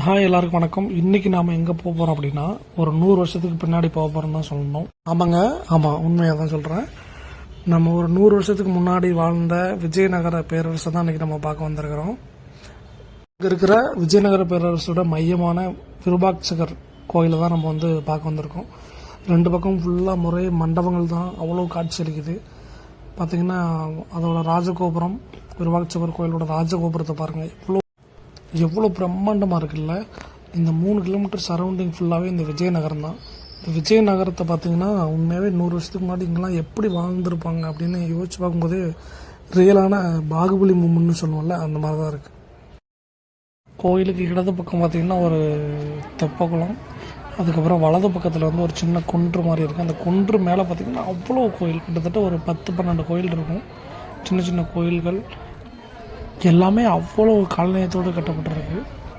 Hi, எல்லாருக்கும் வணக்கம். இன்னைக்கு நாம எங்கே போக போகிறோம் அப்படின்னா, ஒரு 100 வருஷத்துக்கு பின்னாடி போக போகிறோம் தான் சொல்லணும். ஆமாம், உண்மையாக தான் சொல்கிறேன். நம்ம ஒரு 100 வருஷத்துக்கு முன்னாடி வாழ்ந்த விஜயநகர பேரரசை தான் இன்னைக்கு நம்ம பார்க்க வந்திருக்கிறோம். இங்கே இருக்கிற விஜயநகர பேரரசோட மையமான விருபாட்சகர் கோயிலை தான் நம்ம பார்க்க வந்திருக்கோம். 2 பக்கம் ஃபுல்லாக முறை மண்டபங்கள் தான், அவ்வளோ காட்சி அளிக்குது. பார்த்தீங்கன்னா அதோட ராஜகோபுரம், விருபாட்சகர் கோயிலோட ராஜகோபுரத்தை பாருங்கள், எவ்வளோ பிரம்மாண்டமாக இருக்குல்ல. இந்த 3 கிலோமீட்டர் சரௌண்டிங் ஃபுல்லாகவே இந்த விஜயநகரம் தான். இந்த விஜயநகரத்தை பார்த்தீங்கன்னா உண்மையாகவே 100 வருஷத்துக்கு முன்னாடி இங்கெல்லாம் எப்படி வாழ்ந்துருப்பாங்க அப்படின்னு யோசிச்சு பார்க்கும்போது ரியலான பாகுபலி மூமெண்ட்னு சொல்லுவோம்ல, அந்த மாதிரி தான் இருக்குது. கோயிலுக்கு இடது பக்கம் பார்த்தீங்கன்னா ஒரு தெப்பக்குளம், அதுக்கப்புறம் வலது பக்கத்தில் ஒரு சின்ன குன்று மாதிரி இருக்குது. அந்த குன்று மேலே பார்த்தீங்கன்னா அவ்வளோ கோயில், கிட்டத்தட்ட ஒரு 10-12 கோயில் இருக்கும். சின்ன சின்ன கோயில்கள் எல்லாமே அவ்வளோ கலைநயத்தோடு கட்டப்பட்டிருக்கு.